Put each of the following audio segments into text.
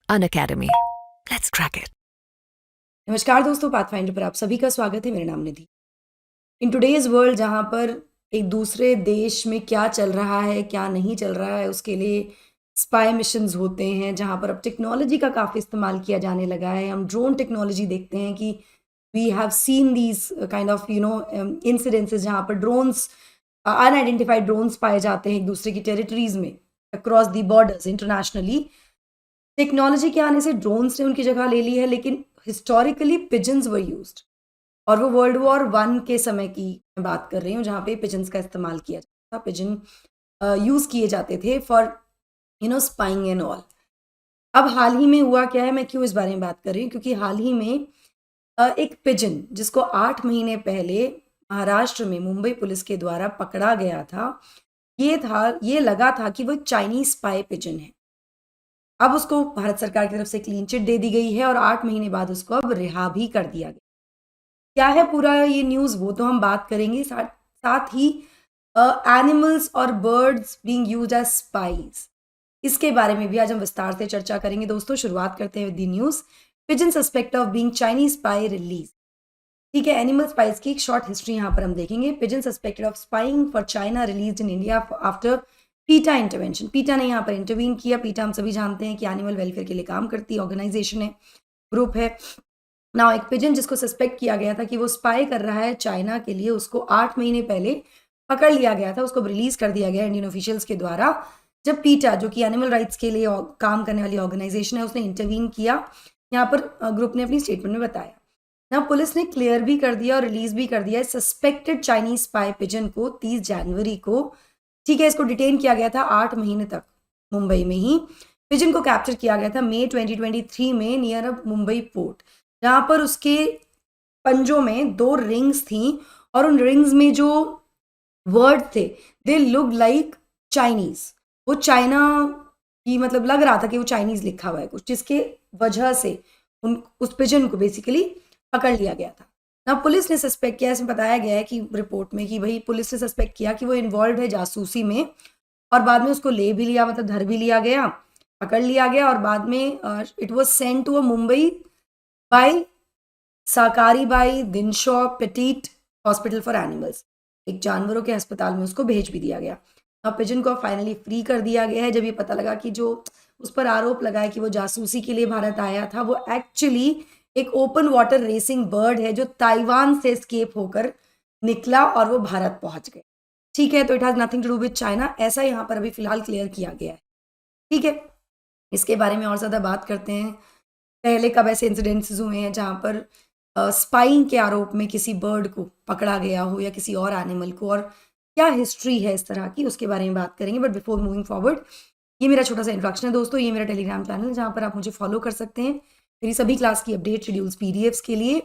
Unacademy. Let's crack it. नमस्कार दोस्तों, pathfinder पर आप सभी का स्वागत है। मेरा नाम निधि। इन टुडेज वर्ल्ड जहाँ पर एक दूसरे देश में क्या चल रहा है, क्या नहीं चल रहा है, उसके लिए स्पाई मिशंस होते हैं, जहाँ पर अब टेक्नोलॉजी का काफ़ी इस्तेमाल किया जाने लगा है। हम ड्रोन टेक्नोलॉजी देखते हैं कि we have seen these kind of incidences जहाँ पर ड्रोन्स अनआइडेंटिफाइड ड्रोन्स पाए जाते हैं एक दूसरे की टेरिटरीज में across the borders internationally. Technology के आने से ड्रोन्स ने उनकी जगह ले ली है, लेकिन हिस्टोरिकली पिजन्स वर यूज्ड। और वो वर्ल्ड वॉर वन के समय की मैं बात कर रही हूँ, जहाँ पे पिजन्स का इस्तेमाल किया जाता था। पिजन यूज़ किए जाते थे फॉर स्पाइंग एंड ऑल। अब हाल ही में हुआ क्या है, मैं क्यों इस बारे में बात कर रही हूँ, क्योंकि हाल ही में एक पिजन जिसको 8 महीने पहले महाराष्ट्र में मुंबई पुलिस के द्वारा पकड़ा गया था, ये लगा था कि वो चाइनीज स्पाई पिजन है। अब उसको भारत सरकार की तरफ से क्लीन चिट दे दी गई है और 8 महीने बाद उसको अब रिहा भी कर दिया गया। क्या है पूरा ये न्यूज़, वो तो हम बात करेंगे। साथ साथ ही एनिमल्स और birds being used as spies, इसके बारे में भी आज हम विस्तार से चर्चा करेंगे। दोस्तों, शुरुआत करते हैं with the news. Pigeon suspect of being Chinese spy release. ठीक है, एनिमल स्पाइस की एक शॉर्ट हिस्ट्री यहाँ पर हम देखेंगे। Pigeon suspected of spying for China release in India after पीटा इंटरवेंशन। पीटा ने यहाँ पर इंटरवीन किया। पीटा हम सभी जानते हैं कि एनिमल वेलफेयर के लिए काम करती ऑर्गेनाइजेशन है, ग्रुप है। नाउ एक पिजन जिसको सस्पेक्ट किया गया था कि वो स्पाई कर रहा है चाइना के लिए, उसको 8 महीने पहले पकड़ लिया गया था। उसको रिलीज कर दिया गया इंडियन ऑफिशियल्स के द्वारा, जब पीटा, जो कि एनिमल राइट्स के लिए काम करने वाली ऑर्गेनाइजेशन है, उसने इंटरवीन किया। यहाँ पर ग्रुप ने अपनी स्टेटमेंट में बताया। ना पुलिस ने क्लियर भी कर दिया और रिलीज भी कर दिया सस्पेक्टेड चाइनीज स्पाई पिजन को 30 जनवरी को। ठीक है, इसको डिटेन किया गया था 8 महीने तक मुंबई में ही। पिजन को कैप्चर किया गया था मई 2023 में नियर मुंबई पोर्ट, जहां पर उसके पंजों में 2 रिंग्स थी और उन रिंग्स में जो वर्ड थे दे लुक लाइक चाइनीज। वो चाइना की, मतलब लग रहा था कि वो चाइनीज लिखा हुआ है कुछ, जिसके वजह से उस पिजन को बेसिकली पकड़ लिया गया था। ना पुलिस ने सस्पेक्ट किया, इसमें बताया गया है कि रिपोर्ट में कि भाई पुलिस ने सस्पेक्ट किया कि वो इन्वॉल्व है जासूसी में, और बाद में उसको ले भी लिया, मतलब धर भी लिया गया, पकड़ लिया गया, और बाद में it was sent to Mumbai by Sakari Bai Dinshaw Petit hospital for animals. एक जानवरों के अस्पताल में उसको भेज भी दिया गया। अब पिजन को फाइनली फ्री कर दिया गया है, जब ये पता लगा कि जो उस पर आरोप लगा है कि वो जासूसी के लिए भारत आया था, वो एक्चुअली एक ओपन वाटर रेसिंग बर्ड है जो ताइवान से एस्केप होकर निकला और वो भारत पहुंच गए। ठीक है, तो it has nothing to do with China, ऐसा यहाँ पर अभी फिलहाल क्लियर किया गया है। ठीक है, इसके बारे में और ज़्यादा बात करते हैं। पहले कब ऐसे इंसिडेंट्स हुए हैं जहाँ पर स्पाइंग के आरोप में किसी बर्ड को पकड़ा गया हो या किसी और एनिमल को, और क्या हिस्ट्री है इस तरह की, उसके बारे में बात करेंगे। बट बिफोर मूविंग फॉरवर्ड, ये मेरा छोटा सा इंट्रोडक्शन है दोस्तों। ये मेरा टेलीग्राम चैनल है जहाँ पर आप मुझे फॉलो कर सकते हैं मेरी सभी क्लास की अपडेट शेड्यूल्स पीडीएफ्स के लिए।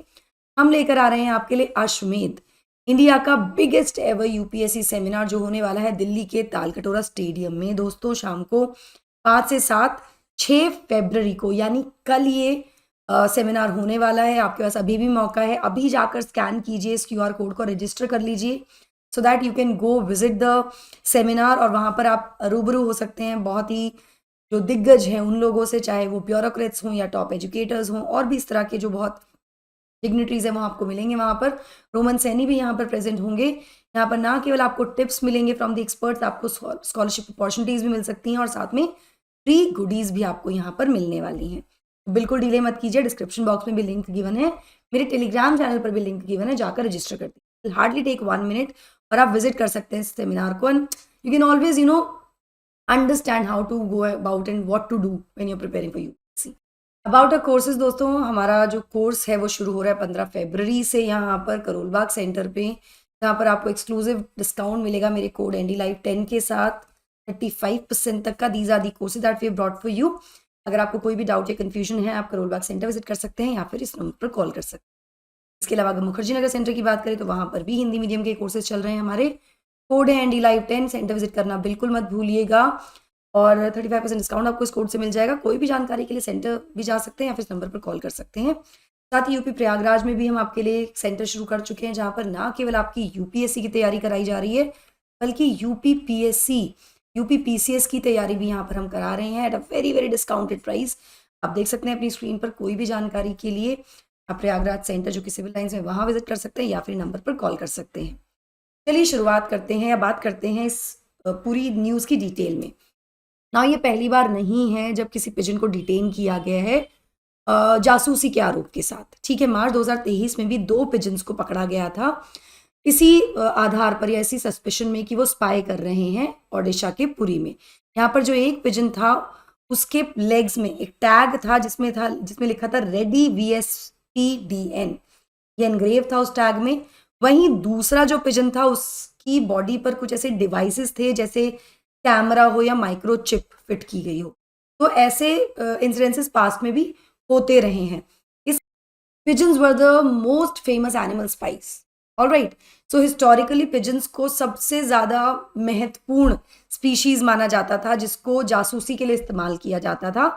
हम लेकर आ रहे हैं आपके लिए अश्वमेध, इंडिया का बिगेस्ट एवर यूपीएससी सेमिनार, जो होने वाला है दिल्ली के तालकटोरा स्टेडियम में दोस्तों, शाम को 5 से 7 6 फरवरी को, यानी कल ये सेमिनार होने वाला है। आपके पास अभी भी मौका है, अभी जाकर स्कैन कीजिए इस क्यूआर कोड को, रजिस्टर कर लीजिए so that you can go visit the seminar, और वहाँ पर आप रूबरू हो सकते हैं बहुत ही जो दिग्गज हैं उन लोगों से, चाहे वो ब्यूरोक्रेट्स हों या टॉप एजुकेटर्स हों, और भी इस तरह के जो बहुत डिग्निटरीज हैं वो आपको मिलेंगे वहाँ पर। रोमन सैनी भी यहाँ पर प्रेजेंट होंगे। यहाँ पर ना केवल आपको टिप्स मिलेंगे फ्रॉम द एक्सपर्ट्स, आपको स्कॉलरशिप अपॉर्चुनिटीज भी मिल सकती हैं, और साथ में फ्री गुडीज भी आपको यहाँ पर मिलने वाली हैं। बिल्कुल डिले मत कीजिए, डिस्क्रिप्शन बॉक्स में भी लिंक गिवन है, मेरे टेलीग्राम चैनल पर भी लिंक गिवन है, जाकर रजिस्टर कर दीजिए। हार्डली टेक 1 मिनट और आप विजिट कर सकते हैं इस सेमिनार को, and you can always understand how to go about and what to do when you are preparing for UPSC. About a courses दोस्तों, हमारा जो कोर्स है वो शुरू हो रहा है 15 फरवरी से यहाँ पर करोलबाग सेंटर पे, जहाँ पर आपको एक्सक्लूसिव डिस्काउंट मिलेगा मेरे कोड एनडी लाइव 10 के साथ, 35% तक का। These are the courses that we have brought for you. अगर आपको कोई भी डाउट या कन्फ्यूजन है, आप करोलबाग सेंटर विजिट कर सकते हैं या फिर इस नंबर पर कॉल कर सकते हैं। इसके अलावा अगर मुखर्जी नगर सेंटर की बात करें तो वहाँ पर भी हिंदी मीडियम के कोर्सेज चल रहे हैं हमारे। कोड है एनडी लाइव 10, सेंटर विजिट करना बिल्कुल मत भूलिएगा, और 35% डिस्काउंट आपको इस कोड से मिल जाएगा। कोई भी जानकारी के लिए सेंटर भी जा सकते हैं या फिर इस नंबर पर कॉल कर सकते हैं। साथ ही यूपी प्रयागराज में भी हम आपके लिए एक सेंटर शुरू कर चुके हैं, जहाँ पर ना केवल आपकी यूपीएससी की तैयारी कराई जा रही है, बल्कि यूपी पीसीएस की तैयारी भी यहाँ पर हम करा रहे हैं at a very very discounted price. आप देख सकते हैं अपनी स्क्रीन पर। कोई भी जानकारी के लिए आप प्रयागराज सेंटर जो कि सिविल लाइंस में वहाँ विजिट कर सकते हैं या फिर नंबर पर कॉल कर सकते हैं। चलिए शुरुआत करते हैं या बात करते हैं इस पूरी न्यूज़ की डिटेल में। ना ये पहली बार नहीं है जब किसी पिजन को डिटेन किया गया है जासूसी के आरोप के साथ। ठीक है, मार्च 2023 में भी 2 पिजन्स को पकड़ा गया था इसी आधार पर या इसी सस्पिशन में कि वो स्पाई कर रहे हैं ओडिशा के पुरी में। यहाँ पर जो एक पिजन था उसके लेग्स में एक टैग था जिसमें लिखा था रेडी VSPDN, ये एनग्रेव था उस टैग में। वहीं दूसरा जो पिजन था उसकी बॉडी पर कुछ ऐसे डिवाइसेस थे जैसे कैमरा हो या माइक्रोचिप फिट की गई हो। तो ऐसे इंसिडेंसेस पास्ट में भी होते रहे हैं। इस pigeons were the most famous animal spies. Alright, so historically pigeons को सबसे ज़्यादा महत्वपूर्ण स्पीशीज माना जाता था जिसको जासूसी के लिए इस्तेमाल किया जाता था।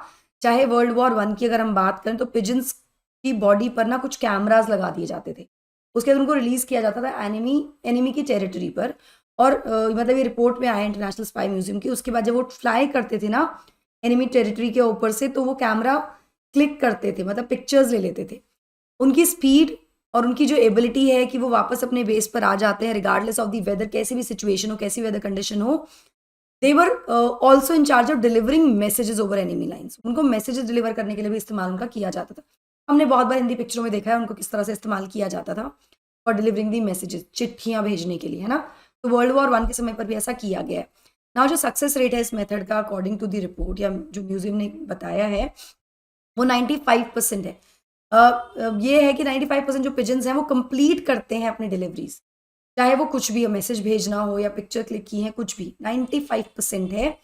चाहे वर्ल्ड वॉर 1 की अगर हम बात करें तो पिजन्स की बॉडी पर ना कुछ कैमरास लगा दिए जाते थे। उसके बाद उनको रिलीज किया जाता था एनिमी की टेरिटरी पर। और मतलब ये रिपोर्ट में आया इंटरनेशनल स्पाई म्यूजियम की। उसके बाद जब वो फ्लाई करते थे ना एनिमी टेरिटरी के ऊपर से, तो वो कैमरा क्लिक करते थे, मतलब पिक्चर्स ले लेते थे। उनकी स्पीड और उनकी जो एबिलिटी है कि वो वापस अपने बेस पर आ जाते हैं रिगार्डलेस ऑफ द वेदर, कैसी भी सिचुएशन हो, कैसी वेदर कंडीशन हो। They were also in charge of delivering messages over enemy lines. उनको मैसेजेस डिलीवर करने के लिए भी इस्तेमाल उनका किया जाता था। हमने बहुत बार हिंदी पिक्चरों में देखा है उनको किस तरह से इस्तेमाल किया जाता था और डिलीवरिंग दी मैसेजेस, चिट्ठियाँ भेजने के लिए, है ना। तो वर्ल्ड वॉर 1 के समय पर भी ऐसा किया गया है। नाउ जो सक्सेस रेट है इस मेथड का अकॉर्डिंग टू द रिपोर्ट या जो म्यूजियम ने बताया है वो 95% है। ये है कि 95% जो पिजन्स हैं वो कंप्लीट करते हैं अपनी डिलीवरीज, चाहे वो कुछ भी हो, मैसेज भेजना हो या पिक्चर क्लिक की है, कुछ भी 95% है।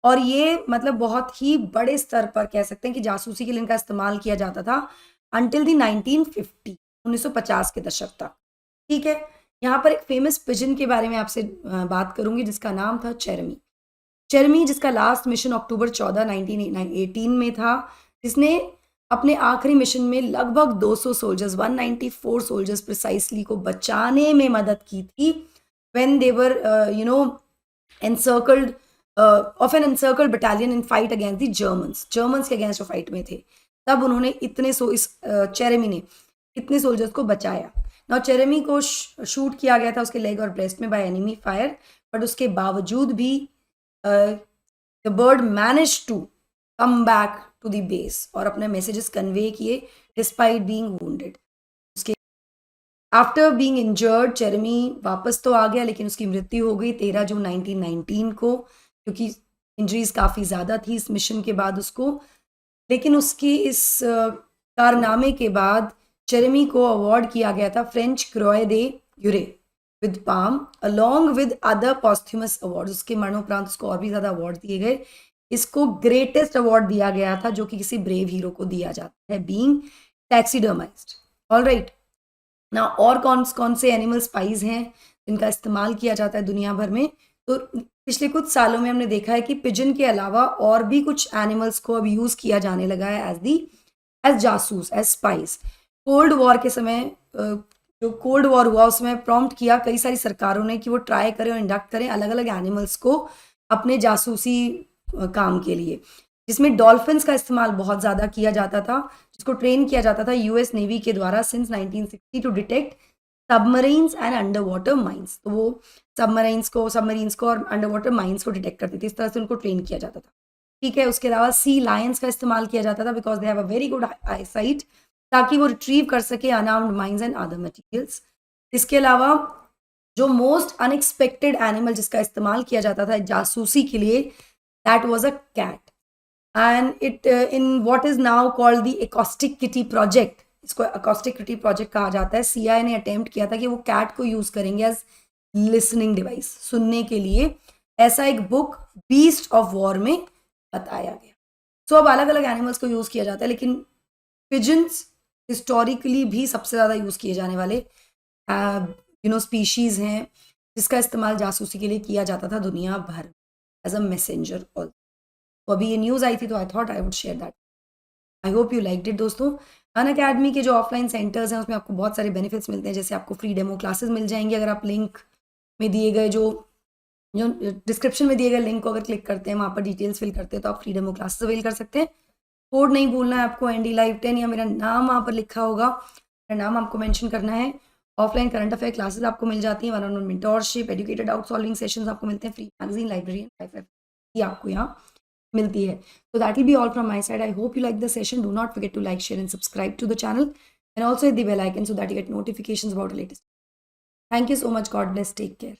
और ये मतलब बहुत ही बड़े स्तर पर कह सकते हैं कि जासूसी के लिए इनका इस्तेमाल किया जाता था अंटिल दी 1950 के दशक तक। ठीक है, यहाँ पर एक फेमस पिजन के बारे में आपसे बात करूंगी जिसका नाम था चेरमी, जिसका लास्ट मिशन अक्टूबर 14, 1918 में था, जिसने अपने आखिरी मिशन में लगभग 200 सोल्जर्स, 194 सोल्जर्स प्रिसाइसली को बचाने में मदद की थी when they were encircled of an encircled battalion in fight against the Germans के अगेंस्ट फाइट में थे। तब उन्होंने चेरेमी ने इतने सोल्जर्स को बचाया। ना चेरेमी को शूट किया गया था उसके लेग और ब्रेस्ट में बाय एनिमी फायर, बट उसके बावजूद भी the bird manage to come back to the base और अपने मैसेजेस कन्वे किए डिस्पाइट बीइंग वुंडेड। उसके आफ्टर बीइंग इंजर्ड चेरेमी वापस तो आ गया लेकिन उसकी मृत्यु हो गई 13 जून 1919 को, क्योंकि इंजरीज काफ़ी ज़्यादा थी इस मिशन के बाद उसको। लेकिन उसकी इस कारनामे के बाद चेरेमी को अवार्ड किया गया था French croix de guerre with palm along with other posthumous award. उसके मरणोपरांत उसको और भी ज़्यादा अवार्ड दिए गए। इसको ग्रेटेस्ट अवार्ड दिया गया था जो कि किसी ब्रेव हीरो को दिया जाता है, बीइंग टैक्सीडर्माइज्ड। ऑलराइट, ना और कौन से एनिमल स्पाइस हैं जिनका इस्तेमाल किया जाता है दुनिया भर में। तो पिछले कुछ सालों में हमने देखा है कि पिजन के अलावा और भी कुछ एनिमल्स को अब यूज़ किया जाने लगा है एज जासूस, एज स्पाइस। कोल्ड वॉर के समय जो कोल्ड वॉर हुआ उसमें प्रॉम्प्ट किया कई सारी सरकारों ने कि वो ट्राई करें और इंडक्ट करें अलग अलग एनिमल्स को अपने जासूसी काम के लिए, जिसमें डॉल्फिन्स का इस्तेमाल बहुत ज़्यादा किया जाता था, जिसको ट्रेन किया जाता था यूएस नेवी के द्वारा since 1960 to detect submarines and under water mines. तो वो सबमरीन्स को और अंडर वाटर माइंस को डिटेक्ट करती थी, इस तरह से उनको ट्रेन किया जाता था। ठीक है, उसके अलावा सी लायंस का इस्तेमाल किया जाता था because they have a very good I site, ताकि वो रिट्रीव कर सके unarmoured mines and other materials. इसके अलावा जो मोस्ट अनएक्सपेक्टेड एनिमल जिसका इस्तेमाल किया जाता था जासूसी के लिए, that was a cat, and it in what is now called the acoustic kitty project, इसको एकॉस्टिक किटी प्रोजेक्ट कहा जाता है। सीआईए ने अटेम्प्ट किया था कि वो कैट को यूज करेंगे एज लिसनिंग डिवाइस, सुनने के लिए। ऐसा एक बुक बीस्ट ऑफ वॉर में बताया गया। सो अब अलग अलग एनिमल्स को यूज किया जाता है, लेकिन पिजन्स हिस्टोरिकली भी सबसे ज़्यादा यूज़ किए जाने वाले स्पीशीज़ हैं जिसका इस्तेमाल जासूसी के लिए किया जाता था दुनिया भर एज अ मैसेंजर। तो अभी ये न्यूज़ आई थी तो I thought I would share that. I hope you liked it. दोस्तों, अनअकैडमी के जो ऑफलाइन सेंटर्स हैं उसमें आपको बहुत सारे बेनिफिट्स मिलते हैं, जैसे आपको फ्री डेमो क्लासेस मिल जाएंगी अगर आप लिंक में दिए गए जो डिस्क्रिप्शन में दिए गए लिंक को अगर क्लिक करते हैं, वहाँ पर डिटेल्स फिल करते हैं तो आप फ्री डेमो क्लासेस अवेल कर सकते हैं। कोड नहीं भूलना है आपको, एनडी लाइव 10 या मेरा नाम वहाँ पर लिखा होगा, मेरा नाम आपको मेंशन करना है। ऑफलाइन करंट अफेयर क्लासेस आपको मिल जाती हैं, one on one mentorship, educated doubt solving sessions आपको मिलते हैं, फ्री मैगजीन, लाइब्रेरी एंड ये आपको यहाँ मिलती है। So that will be all from my side. I hope you like the session. Do not forget to like, share and subscribe to the channel, and also hit the bell icon so that you get notifications about the latest. Thank you so much. God bless. Take care.